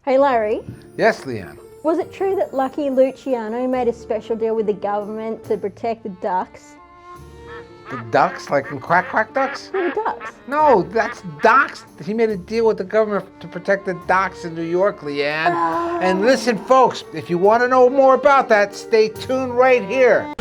Hey Larry, Yes, Leanne. was it true that Lucky Luciano made a special deal with the government to protect the ducks? The ducks, like in Quack Quack Ducks? Yeah, the ducks. No, that's docks. He made a deal with the government to protect the docks in New York, Leanne. Oh. And listen, folks, if you want to know more about that, stay tuned right here.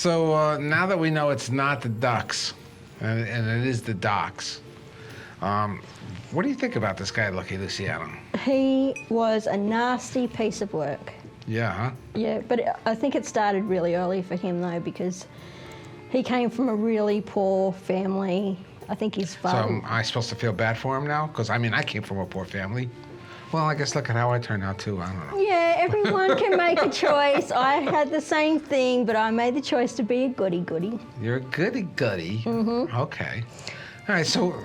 So now that we know it's not the ducks, and it is the docks, what do you think about this guy, Lucky Luciano? He was a nasty piece of work. Yeah, huh? Yeah, but I think it started really early for him though, because he came from a really poor family. I think his So father... am I supposed to feel bad for him now? Because, I mean, I came from a poor family. Well, I guess look at how I turned out, too. I don't know. Yeah, everyone can make a choice. I had the same thing, but I made the choice to be a goody-goody. You're a goody-goody. Mm-hmm. Okay. All right, so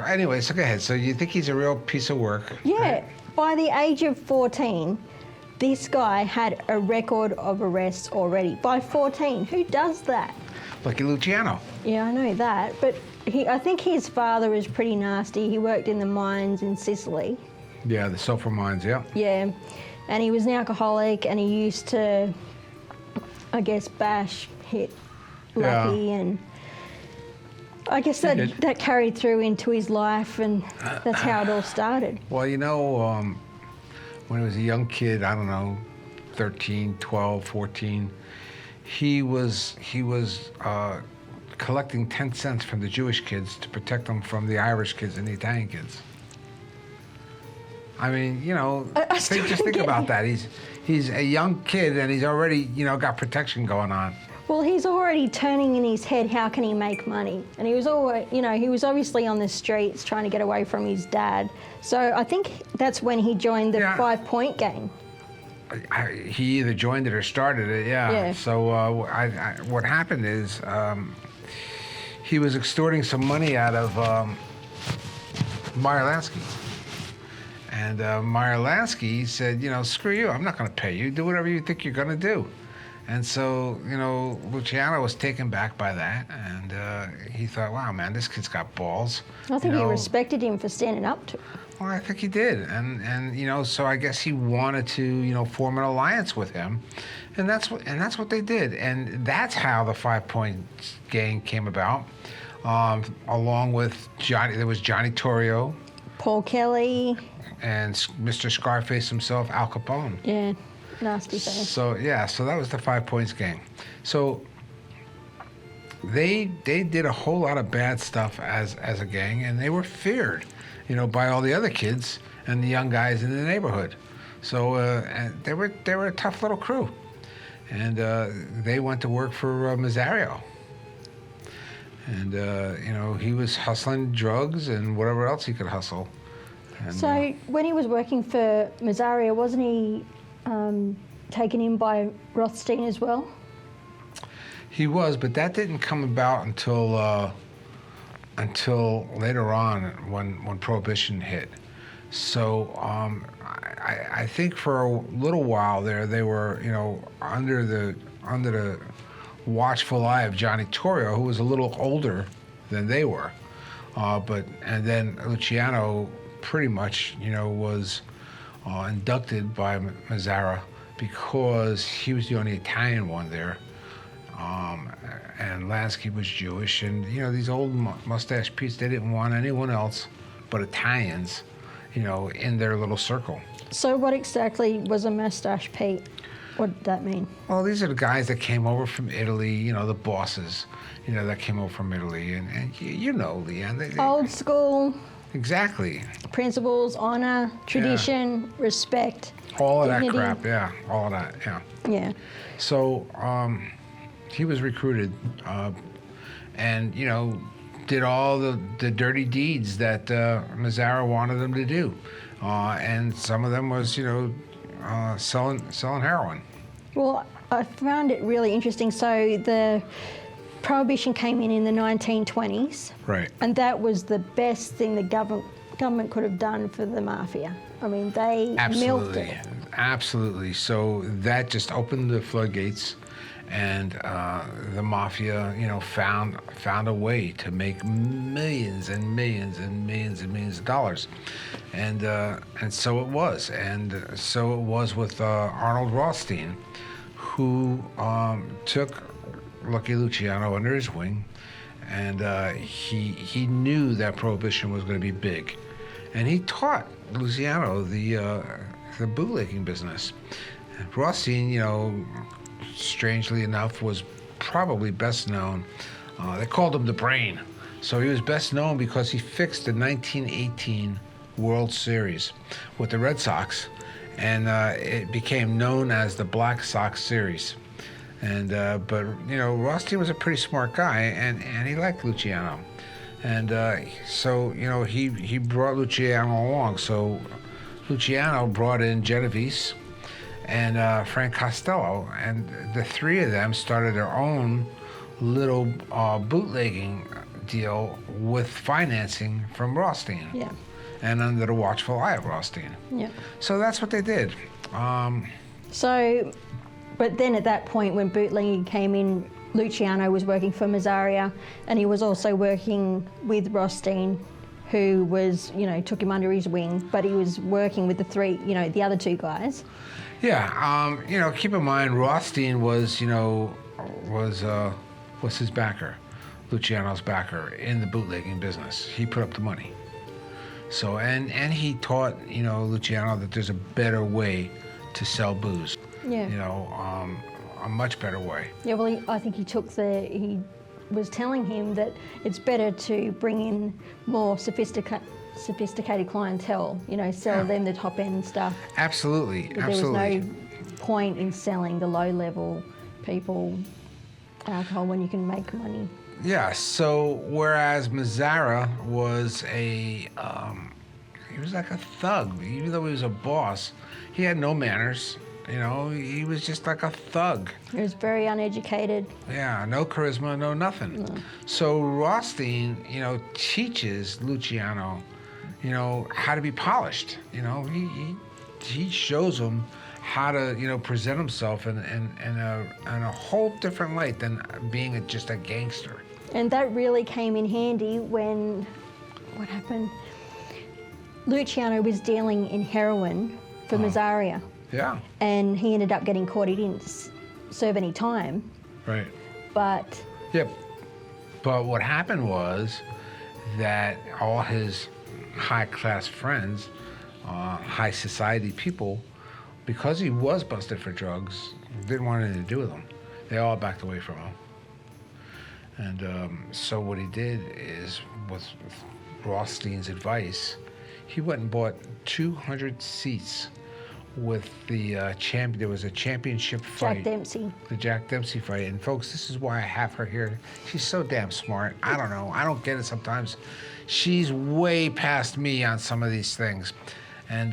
anyway, so go ahead. So you think he's a real piece of work? Yeah, right? by the age of 14, this guy had a record of arrests already. By 14, who does that? Lucky Luciano. Yeah, I know that, but I think his father is pretty nasty. He worked in the mines in Sicily. Yeah, the sulfur mines, yeah. Yeah, and he was an alcoholic, and he used to, I guess, hit Lucky, and I guess that carried through into his life, and that's how it all started. Well, you know, when he was a young kid, I don't know, 13, 12, 14, he was collecting 10 cents from the Jewish kids to protect them from the Irish kids and the Italian kids. I mean, you know, just think about that. He's a young kid and he's already, you know, got protection going on. Well, he's already turning in his head, how can he make money? And he was always, you know, he was obviously on the streets trying to get away from his dad. So I think that's when he joined the 5-point gang. He either joined it or started it, yeah. So what happened is he was extorting some money out of Meyer Lansky. And Meyer Lansky said, you know, screw you, I'm not going to pay you. Do whatever you think you're going to do. And so, you know, Luciano was taken back by that. And he thought, wow, man, this kid's got balls. I think he respected him for standing up to him. Well, I think he did. And you know, so I guess he wanted to, you know, form an alliance with him. And that's what they did. And that's how the 5-point gang came about. Along with Johnny, there was Johnny Torrio. Paul Kelly. And Mr. Scarface himself, Al Capone. Yeah, nasty face. So yeah, so that was the 5 Points gang. So they did a whole lot of bad stuff as a gang, and they were feared, you know, by all the other kids and the young guys in the neighborhood. So and they were a tough little crew, and they went to work for Masseria. And you know, he was hustling drugs and whatever else he could hustle. And, so when he was working for Masseria, wasn't he taken in by Rothstein as well? He was, but that didn't come about until later on when Prohibition hit. So I think for a little while there they were, you know, under the watchful eye of Johnny Torrio, who was a little older than they were, and then Luciano pretty much, you know, was inducted by Masseria because he was the only Italian one there, and Lansky was Jewish, and you know, these old mustache Pete's, they didn't want anyone else but Italians, you know, in their little circle. So what exactly was a mustache Pete? What did that mean? Well, these are the guys that came over from Italy, you know, the bosses, you know, that came over from Italy, and you know, Leanne. Old school. Exactly. Principles, honor, tradition, respect. All of dignity. that crap, yeah. All of that, yeah. Yeah. So he was recruited and, you know, did all the dirty deeds that Masseria wanted them to do. And some of them was, you know, selling heroin. Well, I found it really interesting. So the Prohibition came in the 1920s. Right. And that was the best thing the government could have done for the mafia. I mean, they milked it. Absolutely. So that just opened the floodgates, and the mafia, found a way to make millions and millions and millions and millions of dollars, and so it was, with Arnold Rothstein, who took Lucky Luciano under his wing, and he knew that Prohibition was going to be big, and he taught Luciano the bootlegging business. Rothstein, strangely enough, was probably best known. They called him the Brain. So he was best known because he fixed the 1918 World Series with the Red Sox, and it became known as the Black Sox Series. And but Rothstein was a pretty smart guy, and he liked Luciano, and so he brought Luciano along. So Luciano brought in Genovese and Frank Costello, and the three of them started their own little bootlegging deal with financing from Rothstein. Yeah. And under the watchful eye of Rothstein. Yeah. So that's what they did. But then at that point, when bootlegging came in, Luciano was working for Masseria, and he was also working with Rothstein, who was, took him under his wing, but he was working with the other two guys. Yeah, keep in mind, Rothstein was his backer, Luciano's backer in the bootlegging business. He put up the money. So, and he taught, Luciano that there's a better way to sell booze. Yeah. A much better way. Yeah, well, I think he was telling him that it's better to bring in more sophisticated clientele, sell them the top end stuff. Absolutely, But absolutely. there was no point in selling the low level people alcohol when you can make money. Yeah, so whereas Masseria was he was like a thug. Even though he was a boss, he had no manners. He was just like a thug. He was very uneducated. Yeah, no charisma, no nothing. No. So Rothstein, teaches Luciano, how to be polished. He shows him how to, present himself in a whole different light than being just a gangster. And that really came in handy when, what happened? Luciano was dealing in heroin for Masseria. Yeah. And he ended up getting caught. He didn't serve any time. Right. But... Yep. But what happened was that all his high-class friends, high society people, because he was busted for drugs, didn't want anything to do with him. They all backed away from him. And so what he did is, with Rothstein's advice, he went and bought 200 seats with the champion. There was a championship fight. Jack Dempsey. The Jack Dempsey fight. And folks, this is why I have her here. She's so damn smart. I don't know. I don't get it sometimes. She's way past me on some of these things. And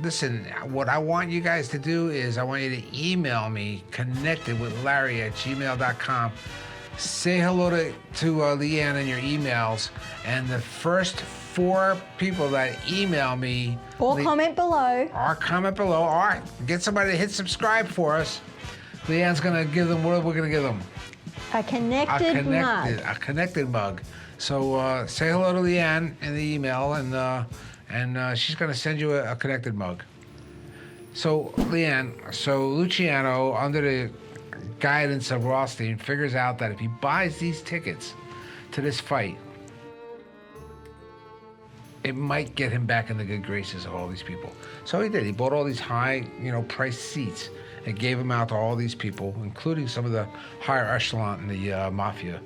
listen, what I want you guys to do is I want you to email me, connectedwithlarry@gmail.com. Say hello to Leanne in your emails, and the first 4 people that email me... Or comment below. Or get somebody to hit subscribe for us. Leanne's going to give them... What are we going to give them? A connected mug. A connected mug. So say hello to Leanne in the email, and she's going to send you a connected mug. So, Leanne, Luciano, under the guidance of Rothstein, figures out that if he buys these tickets to this fight, it might get him back in the good graces of all these people. So he did. He bought all these high, priced seats and gave them out to all these people, including some of the higher echelon in the mafia.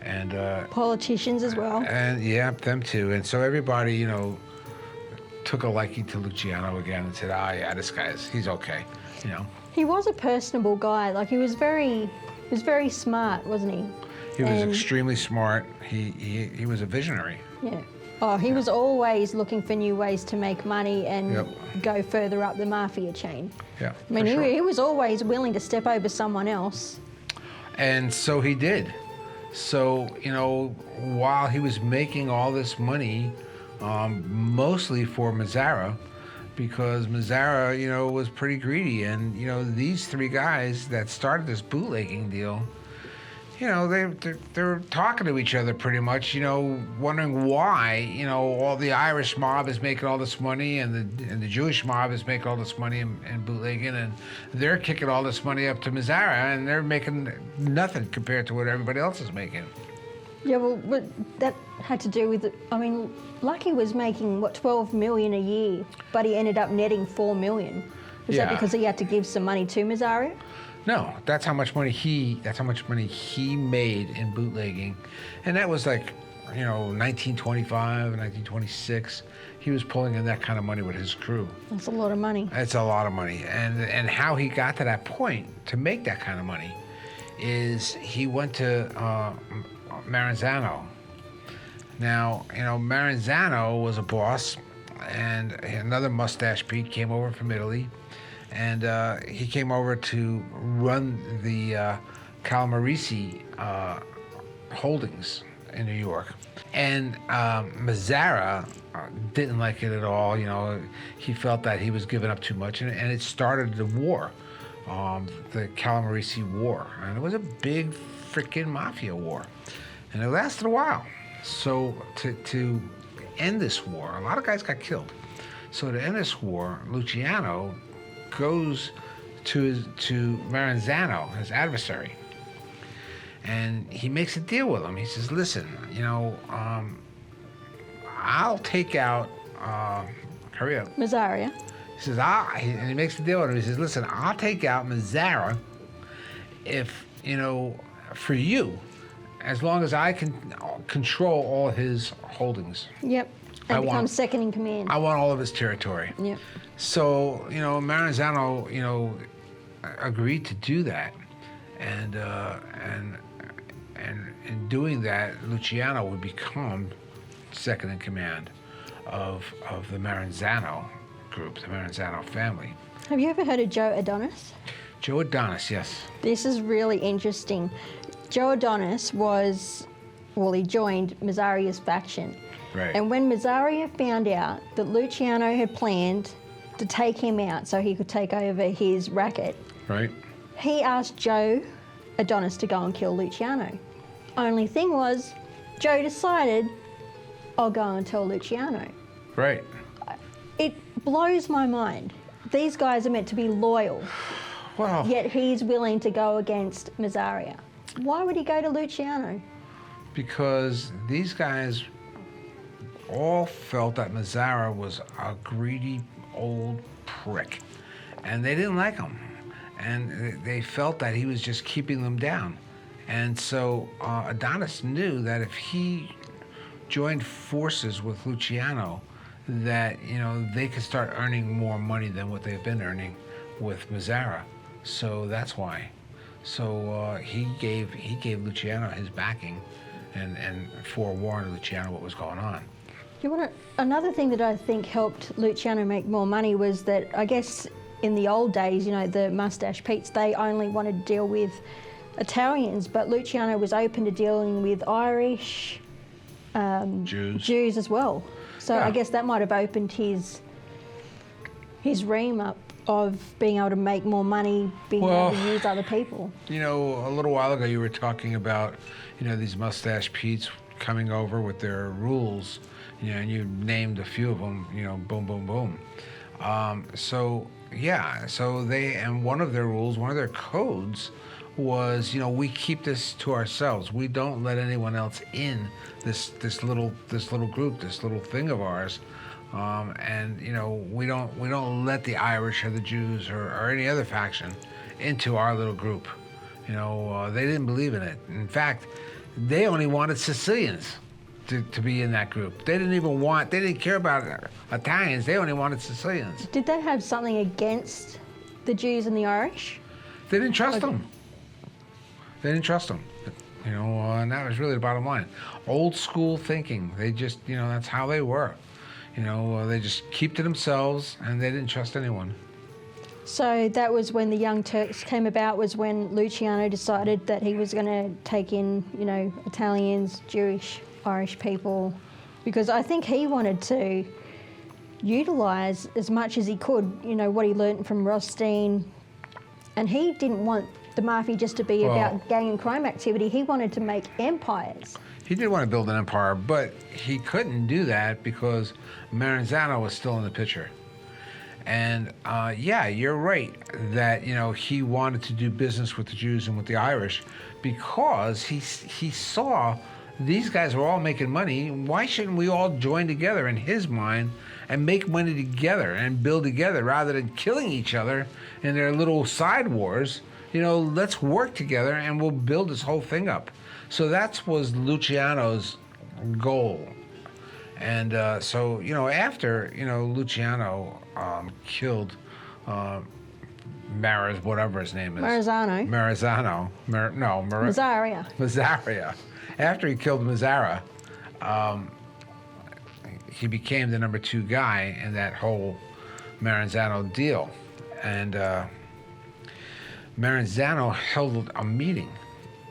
And politicians as well. And yeah, them too. And so everybody, took a liking to Luciano again and said, yeah, he's okay, He was a personable guy. Like, he was very smart, wasn't he? He was extremely smart. He was a visionary. Yeah. Oh, he was always looking for new ways to make money and go further up the mafia chain. Yeah. I mean, he was always willing to step over someone else. And so he did. So, while he was making all this money, mostly for Masseria, because Mazzara, was pretty greedy. And, these three guys that started this bootlegging deal, they're talking to each other pretty much, wondering why, all the Irish mob is making all this money and the Jewish mob is making all this money in bootlegging, and they're kicking all this money up to Mazzara, and they're making nothing compared to what everybody else is making. Yeah, well, but that had to do with, Lucky was making, 12 million a year, but he ended up netting 4 million. Is that because he had to give some money to Masseria? No, that's how much money he made in bootlegging. And that was like, 1925, 1926. He was pulling in that kind of money with his crew. That's a lot of money. It's a lot of money. And how he got to that point to make that kind of money is he went to Maranzano. Now, Maranzano was a boss, and another mustache Pete came over from Italy, and he came over to run the Calmarisi holdings in New York. And Mazzara didn't like it at all. He felt that he was giving up too much, and it started the war, the Calmarisi War. And it was a big freaking mafia war. And it lasted a while. So to end this war, a lot of guys got killed. So to end this war, Luciano goes to Maranzano, his adversary, and he makes a deal with him. He says, listen, I'll take out, hurry up. Masseria. He says, and he makes a deal with him. He says, listen, I'll take out Mazzara if, for you, as long as I can control all his holdings. Yep. And become second in command. I want all of his territory. Yep. So, Maranzano, agreed to do that. And in doing that, Luciano would become second in command of the Maranzano group, the Maranzano family. Have you ever heard of Joe Adonis? Joe Adonis, yes. This is really interesting. Joe Adonis he joined Mazzaria's faction. Right. And when Masseria found out that Luciano had planned to take him out so he could take over his racket, right, he asked Joe Adonis to go and kill Luciano. Only thing was, Joe decided, I'll go and tell Luciano. Right. It blows my mind. These guys are meant to be loyal. Well, yet he's willing to go against Masseria. Why would he go to Luciano? Because these guys all felt that Mazzara was a greedy old prick, and they didn't like him, and they felt that he was just keeping them down. And so Adonis knew that if he joined forces with Luciano, that they could start earning more money than what they've been earning with Mazzara. So that's why. So he gave Luciano his backing, and forewarned Luciano what was going on. Another thing that I think helped Luciano make more money was that, I guess, in the old days, the Mustache Pete's, they only wanted to deal with Italians, but Luciano was open to dealing with Irish, Jews as well. So yeah. I guess that might have opened his ream up of being able to make more money, being able to use other people. A little while ago you were talking about, these Mustache Pete's coming over with their rules, and you named a few of them, boom, boom, boom. So one of their rules, one of their codes was, we keep this to ourselves. We don't let anyone else in this little group, this little thing of ours. And we don't let the Irish or the Jews or any other faction into our little group. They didn't believe in it. In fact, they only wanted Sicilians to be in that group. They didn't care about Italians. They only wanted Sicilians. Did they have something against the Jews and the Irish? They didn't trust them. They didn't trust them. And that was really the bottom line. Old school thinking. They just, that's how they were. They just keep to themselves, and they didn't trust anyone. So that was when the Young Turks came about, was when Luciano decided that he was going to take in, Italians, Jewish, Irish people, because I think he wanted to utilise as much as he could, you know, what he learnt from Rothstein. And he didn't want the Mafia just to be about gang and crime activity. He wanted to make empires. He did want to build an empire, but he couldn't do that because Maranzano was still in the picture. And yeah, you're right that, you know, he wanted to do business with the Jews and with the Irish because he saw these guys were all making money. Why shouldn't we all join together in his mind and make money together and build together rather than killing each other in their little side wars? You know, let's work together and we'll build this whole thing up. So that was Luciano's goal. And so, you know, after, you know, Luciano killed whatever his name is. Masseria. Masseria. After he killed Masseria, he became the number 2 guy in that whole Maranzano deal. And Maranzano held a meeting.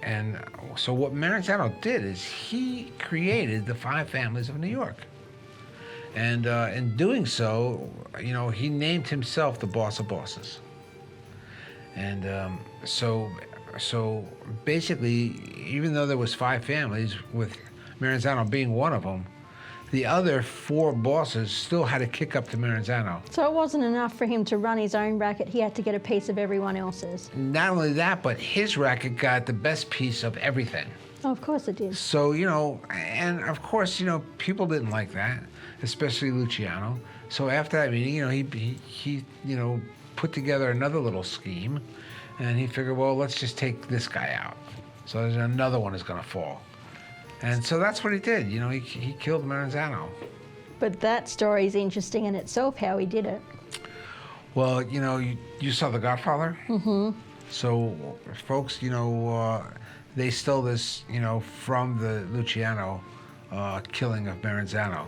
And so what Maranzano did is he created the 5 families of New York. And in doing so, you know, he named himself the boss of bosses. And so basically, even though there was 5 families, with Maranzano being one of them, the other 4 bosses still had to kick up to Maranzano. So it wasn't enough for him to run his own racket. He had to get a piece of everyone else's. Not only that, but his racket got the best piece of everything. Oh, of course it did. So, you know, and of course, you know, people didn't like that, especially Luciano. So after that meeting, you know, he you know, put together another little scheme, and he figured, well, let's just take this guy out. So there's another one is going to fall. And so that's what he did. You know, he killed Maranzano. But that story is interesting in itself, how he did it. Well, you know, you saw The Godfather? Mm-hmm. So, folks, you know, they stole this, you know, from the Luciano killing of Maranzano.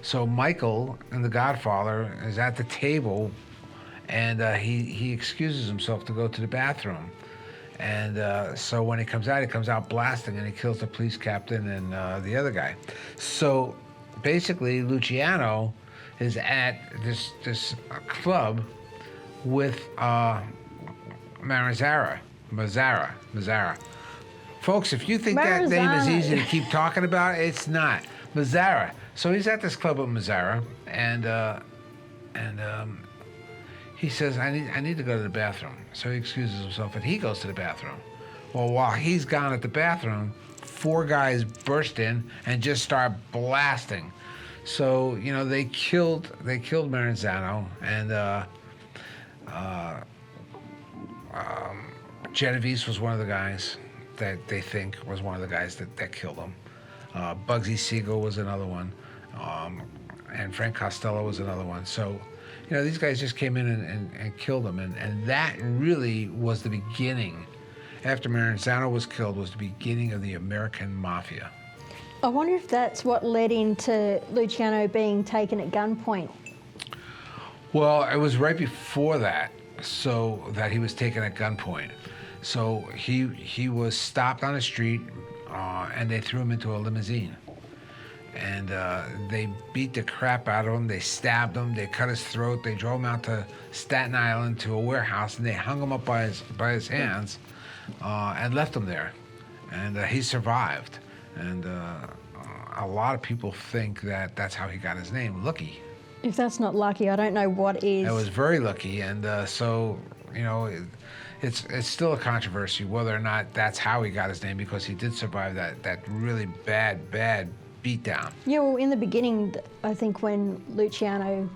So Michael in The Godfather is at the table, and he excuses himself to go to the bathroom. And so when he comes out blasting, and he kills the police captain and the other guy. So basically, Luciano is at this club with Mazzara. Folks, if you think that name is easy to keep talking about, it's not. Mazzara. So he's at this club with Mazzara, and he says, I need to go to the bathroom. So he excuses himself, and he goes to the bathroom. Well, while he's gone at the bathroom, 4 guys burst in and just start blasting. So, you know, they killed Maranzano, and Genovese was one of the guys that they think was one of the guys that killed him. Bugsy Siegel was another one, and Frank Costello was another one. So, you know, these guys just came in and killed him, and that really was the beginning. After Maranzano was killed, was the beginning of the American Mafia. I wonder if that's what led into Luciano being taken at gunpoint. Well, it was right before that, so that he was taken at gunpoint. So he was stopped on the street, and they threw him into a limousine. And they beat the crap out of him. They stabbed him. They cut his throat. They drove him out to Staten Island to a warehouse, and they hung him up by his hands and left him there. And he survived. And a lot of people think that that's how he got his name, Lucky. If that's not lucky, I don't know what is. It was very lucky, and so, you know, it's still a controversy whether or not that's how he got his name, because he did survive that really bad beatdown. Yeah, well, in the beginning, I think when Luciano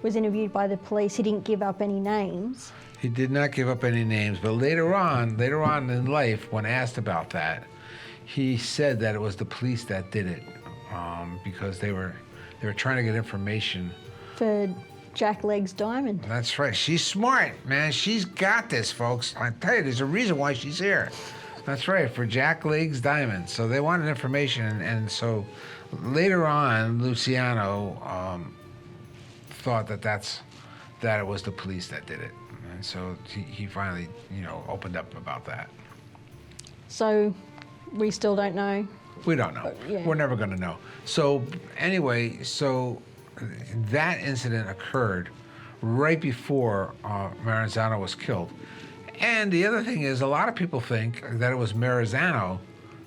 was interviewed by the police, he didn't give up any names. He did not give up any names, but later on in life, when asked about that, he said that it was the police that did it, because they were trying to get information for Jack Legg's diamond. That's right. She's smart, man. She's got this, folks. I tell you, there's a reason why she's here. That's right, for Jack Legg's diamond. So they wanted information, and so later on, Luciano thought that it was the police that did it, and so he finally, you know, opened up about that. So we still don't know. We don't know. Yeah. We're never going to know. So anyway, so that incident occurred right before Maranzano was killed. And the other thing is, a lot of people think that it was Maranzano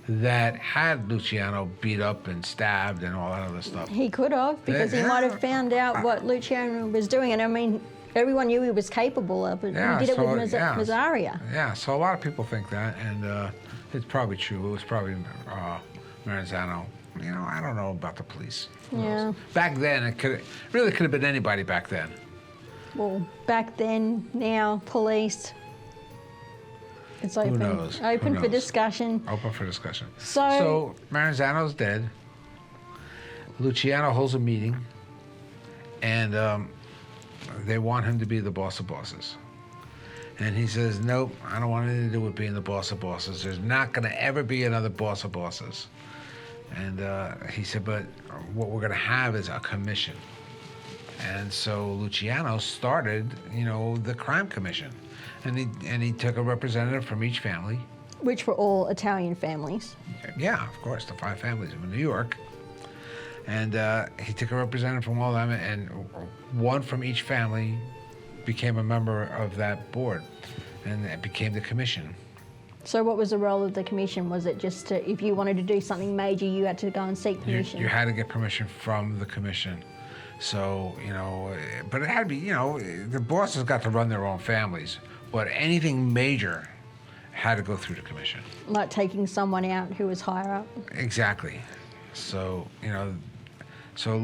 that had Luciano beat up and stabbed and all that other stuff. He could have, because he might have found out what Luciano was doing. And I mean, everyone knew he was capable of it. Yeah, he did it with yeah. Masseria. Yeah, so a lot of people think that, and it's probably true. It was probably Maranzano. You know, I don't know about the police. Yeah. Back then, it really could have been anybody back then. Well, back then, now, police. It's open. Who knows? Open for discussion. Open for discussion. So Maranzano's dead. Luciano holds a meeting, and they want him to be the boss of bosses. And he says, nope, I don't want anything to do with being the boss of bosses. There's not going to ever be another boss of bosses. And he said, but what we're going to have is a commission. And so Luciano started, you know, the crime commission. And he took a representative from each family. which were all Italian families. Yeah, of course, the 5 families of New York. And he took a representative from all of them, and one from each family became a member of that board, and it became the commission. So what was the role of the commission? Was it just to, if you wanted to do something major, you had to go and seek permission? You had to get permission from the commission. So, you know, but it had to be, you know, the bosses got to run their own families, but anything major had to go through the commission. Like taking someone out who was higher up? Exactly. So, you know, so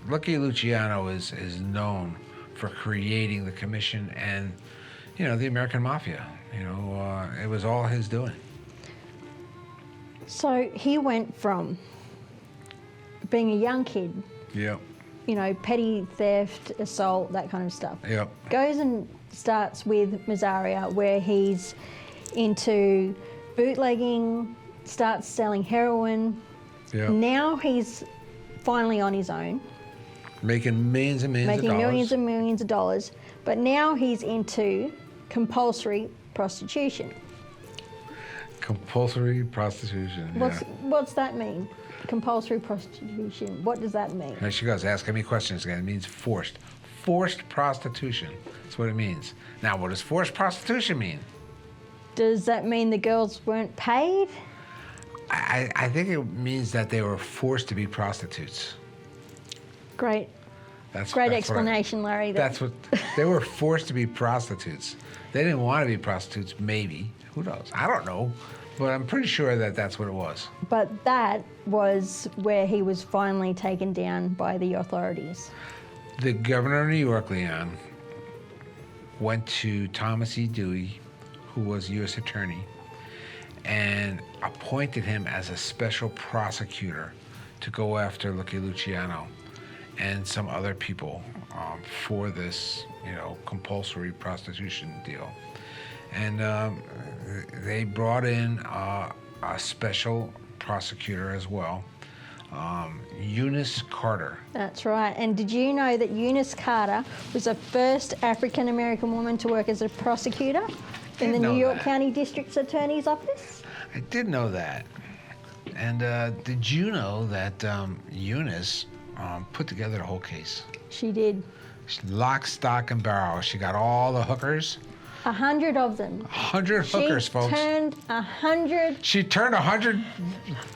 Lucky Luciano is known for creating the commission and, you know, the American Mafia. You know, it was all his doing. So he went from being a young kid, Yep. you know, petty theft, assault, that kind of stuff. Yep. Goes and starts with Masseria, where he's into bootlegging, starts selling heroin. Yep. Now he's finally on his own. Making millions and millions of dollars. Making millions and millions of dollars. But now he's into compulsory prostitution. Compulsory prostitution. What's that mean? Compulsory prostitution. What does that mean? There she goes, asking me questions again. It means forced. Forced prostitution. That's what it means. Now, what does forced prostitution mean? Does that mean the girls weren't paid? I think it means that they were forced to be prostitutes. Great. That's Explanation, Larry. That's what, they were forced to be prostitutes. They didn't want to be prostitutes, maybe. Who knows? I don't know. But I'm pretty sure that that's what it was. But that was where he was finally taken down by the authorities. The governor of New York, Leon, went to Thomas E. Dewey, who was U.S. attorney, and appointed him as a special prosecutor to go after Lucky Luciano and some other people for this, you know, compulsory prostitution deal. And they brought in a special prosecutor as well, Eunice Carter. That's right. And did you know that Eunice Carter was the first African-American woman to work as a prosecutor in the New York County District Attorney's Office? I did know that. And did you know that Eunice put together the whole case? She did. Lock, stock, and barrel. She got all the hookers. 100 of them. 100 hookers, folks. She turned 100. She turned 100,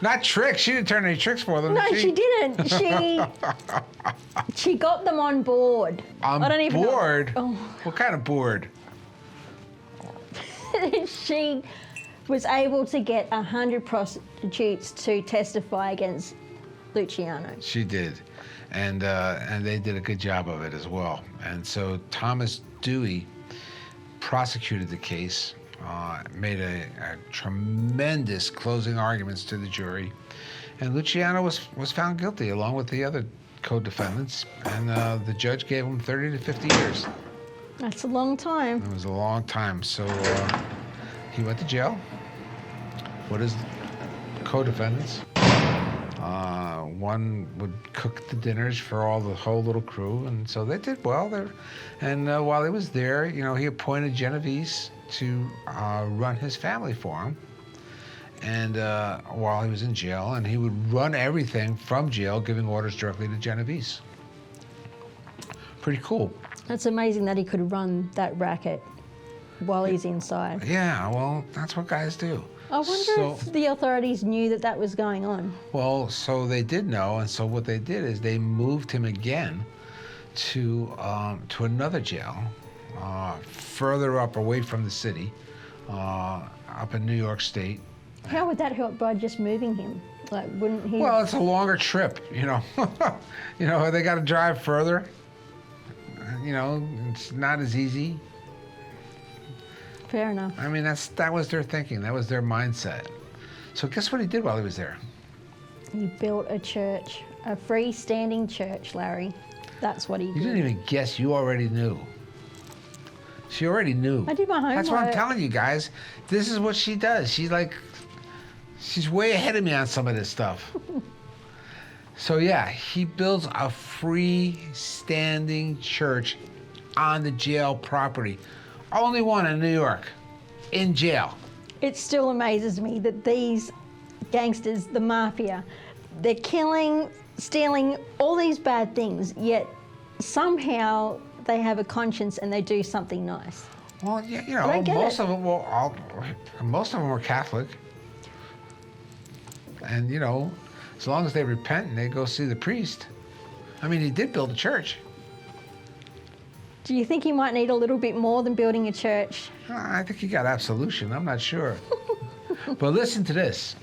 not tricks. She didn't turn any tricks for them. No, she didn't. She got them on board. On I don't even board? Know. What kind of board? She was able to get 100 prostitutes to testify against Luciano. She did. And they did a good job of it as well. And so Thomas Dewey prosecuted the case, made a tremendous closing arguments to the jury, and Luciano was found guilty along with the other co-defendants, and the judge gave him 30 to 50 years. That's a long time. It was a long time. So he went to jail. What is co-defendants? One would cook the dinners for the whole little crew, and so they did well there. And while he was there, you know, he appointed Genovese to run his family for him. And while he was in jail, and he would run everything from jail, giving orders directly to Genovese. Pretty cool. It's amazing that he could run that racket while he's inside. Yeah, well, that's what guys do. I wonder if the authorities knew that that was going on. Well, so they did know, and so what they did is they moved him again to another jail, further up away from the city, up in New York State. How would that help by just moving him? Like, wouldn't he? Well, it's a longer trip, you know. You know, they got to drive further. You know, it's not as easy. Fair enough. I mean, that was their thinking. That was their mindset. So guess what he did while he was there? He built a church, a freestanding church, Larry. That's what he did. You didn't even guess. You already knew. She already knew. I did my homework. That's what I'm telling you guys. This is what she does. She's way ahead of me on some of this stuff. So yeah, he builds a freestanding church on the jail property. Only one in New York, in jail. It still amazes me that these gangsters, the mafia, they're killing, stealing, all these bad things, yet somehow they have a conscience and they do something nice. Well, yeah, you know, most of them were Catholic. And, you know, as long as they repent and they go see the priest. I mean, he did build a church. Do you think he might need a little bit more than building a church? I think he got absolution. I'm not sure. But listen to this.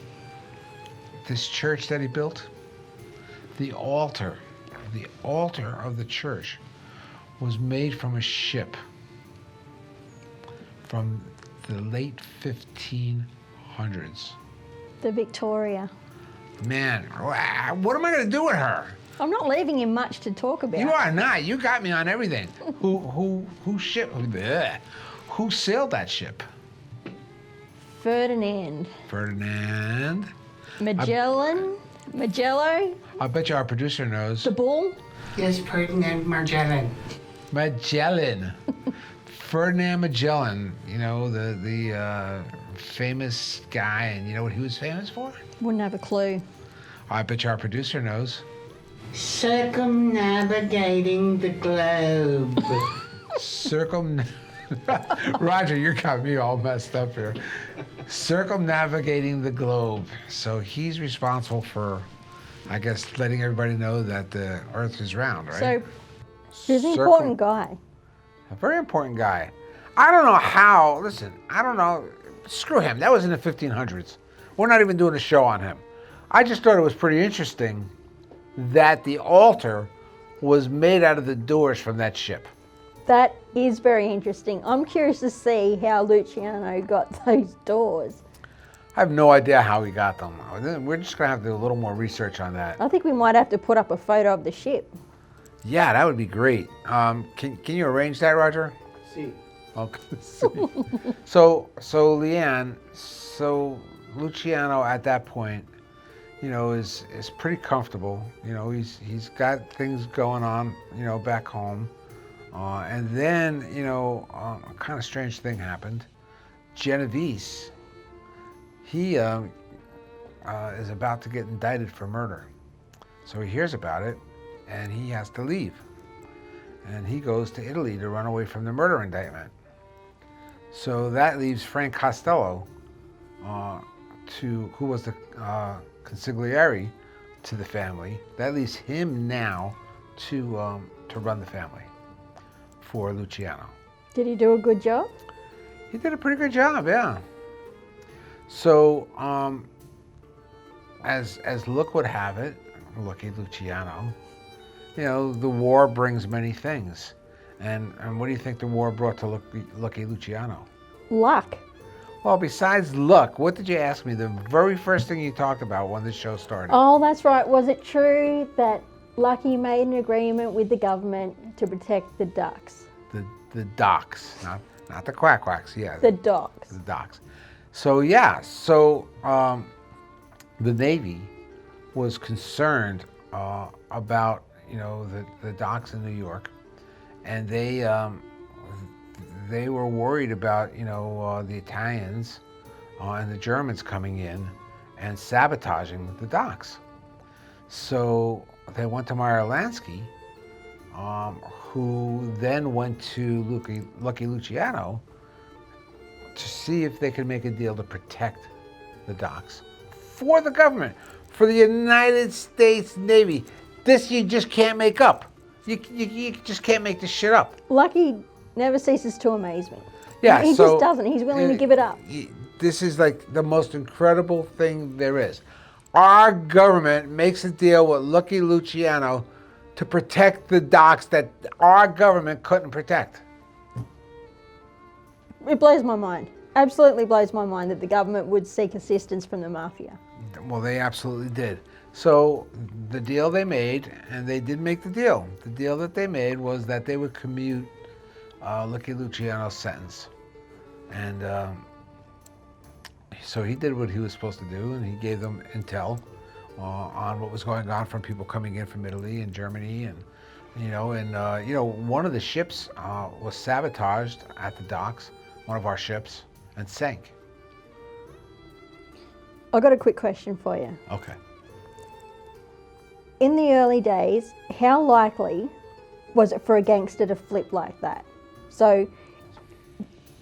This church that he built, the altar of the church was made from a ship from the late 1500s. The Victoria. Man, what am I going to do with her? I'm not leaving him much to talk about. You are not. You got me on everything. Who sailed that ship? Ferdinand. Magello. I bet you our producer knows. The Bull. Yes, Ferdinand Magellan. Ferdinand Magellan, you know, the famous guy, and you know what he was famous for? Wouldn't have a clue. I bet you our producer knows. Circumnavigating the globe. Roger, you got me all messed up here. Circumnavigating the globe. So he's responsible for, I guess, letting everybody know that the Earth is round, right? So he's an important guy. A very important guy. I don't know how, listen, I don't know. Screw him. That was in the 1500s. We're not even doing a show on him. I just thought it was pretty interesting that the altar was made out of the doors from that ship. That is very interesting. I'm curious to see how Luciano got those doors. I have no idea how he got them. We're just going to have to do a little more research on that. I think we might have to put up a photo of the ship. Yeah, that would be great. Can you arrange that, Roger? See. Okay. So Leanne, Luciano at that point, you know, is pretty comfortable. You know, he's got things going on, you know, back home. And then, you know, a kind of strange thing happened. Genovese, he is about to get indicted for murder. So he hears about it, and he has to leave. And he goes to Italy to run away from the murder indictment. So that leaves Frank Costello, who was the consigliere to the family. That leaves him now to run the family for Luciano. Did he do a good job? He did a pretty good job, yeah. So, as luck would have it, Lucky Luciano, you know, the war brings many things. And what do you think the war brought to Lucky Luciano? Luck. Well, besides luck, what did you ask me? The very first thing you talked about when the show started. Oh, that's right. Was it true that Lucky made an agreement with the government to protect the ducks? The docks, not the quacks, yeah. The docks. The docks. So yeah, the Navy was concerned about, you know, the docks in New York, and they were worried about, you know, the Italians and the Germans coming in and sabotaging the docks. So they went to Meyer Lansky, who who then went to Lucky Luciano to see if they could make a deal to protect the docks for the government, for the United States Navy. This you just can't make up. You just can't make this shit up. Lucky never ceases to amaze me. Yeah, he just doesn't. He's willing to give it up. This is like the most incredible thing there is. Our government makes a deal with Lucky Luciano to protect the docks that our government couldn't protect. It blows my mind. Absolutely blows my mind that the government would seek assistance from the mafia. Well, they absolutely did. So the deal they made, and they did make the deal. The deal that they made was that they would commute Lucky Luciano's sentence. And so he did what he was supposed to do, and he gave them intel on what was going on from people coming in from Italy and Germany, and one of the ships was sabotaged at the docks, one of our ships, and sank. I've got a quick question for you. Okay. In the early days, how likely was it for a gangster to flip like that? So,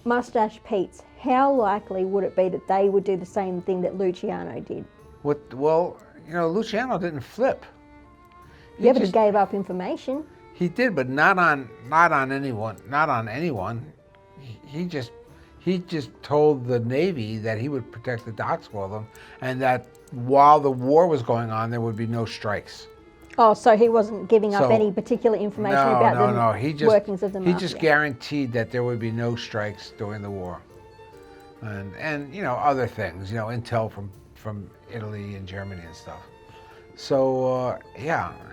Mustache Pete's, how likely would it be that they would do the same thing that Luciano did? Well, Luciano didn't flip. But he gave up information. He did, but not on anyone. He just told the Navy that he would protect the docks for them, and that while the war was going on, there would be no strikes. Oh, so he wasn't giving up any particular information about the workings of the mafia. He just guaranteed that there would be no strikes during the war, and other things, intel from Italy and Germany and stuff. So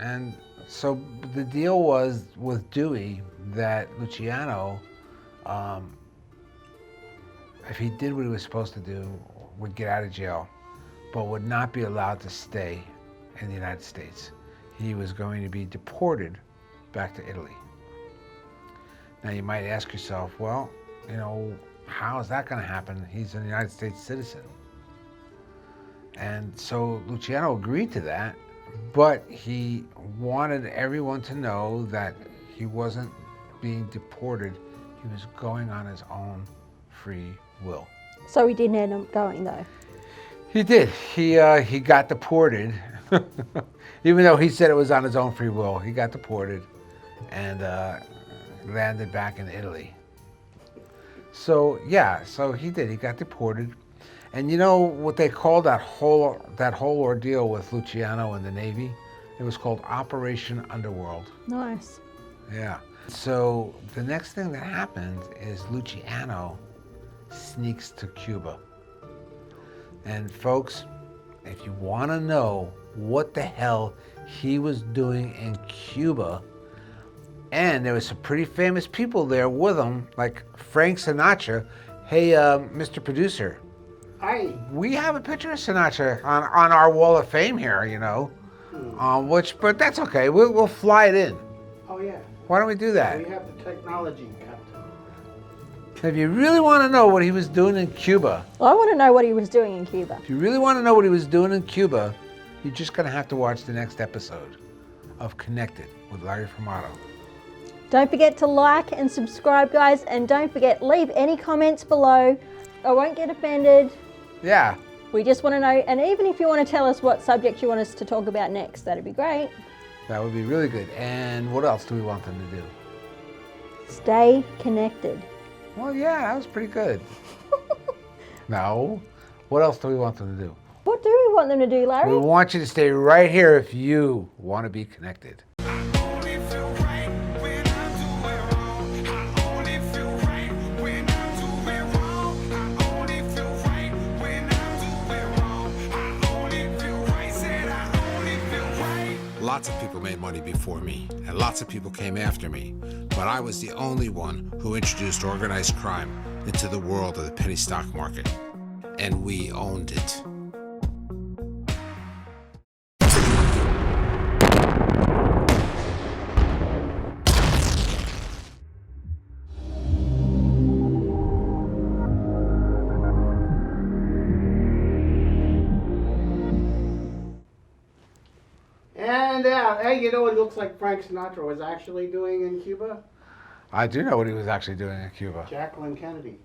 and so the deal was with Dewey that Luciano, if he did what he was supposed to do, would get out of jail, but would not be allowed to stay in the United States. He was going to be deported back to Italy. Now you might ask yourself, well, how is that going to happen? He's a United States citizen. And so Luciano agreed to that, but he wanted everyone to know that he wasn't being deported. He was going on his own free will. So he didn't end up going, though? He did. He got deported. Even though he said it was on his own free will, he got deported and landed back in Italy. So he did. He got deported. And you know what they called that whole ordeal with Luciano and the Navy? It was called Operation Underworld. Nice. Yeah. So the next thing that happened is Luciano sneaks to Cuba. And folks, if you want to know what the hell he was doing in Cuba, and there was some pretty famous people there with him, like Frank Sinatra. Hey, Mr. Producer. Hi. We have a picture of Sinatra on our wall of fame here, but that's okay. We'll fly it in. Oh, yeah. Why don't we do that? We have the technology, Captain. If you really want to know what he was doing in Cuba. I want to know what he was doing in Cuba. If you really want to know what he was doing in Cuba, you're just going to have to watch the next episode of Connected with Larry Formato. Don't forget to like and subscribe, guys, and don't forget, leave any comments below. I won't get offended. Yeah. We just want to know, and even if you want to tell us what subject you want us to talk about next, that'd be great. That would be really good. And what else do we want them to do? Stay connected. Well, yeah, that was pretty good. No. What else do we want them to do? What do we want them to do, Larry? We want you to stay right here if you want to be connected. Lots of people made money before me, and lots of people came after me, but I was the only one who introduced organized crime into the world of the penny stock market, and we owned it. And Yeah, hey, you know what it looks like Frank Sinatra was actually doing in Cuba? I do know what he was actually doing in Cuba. Jacqueline Kennedy.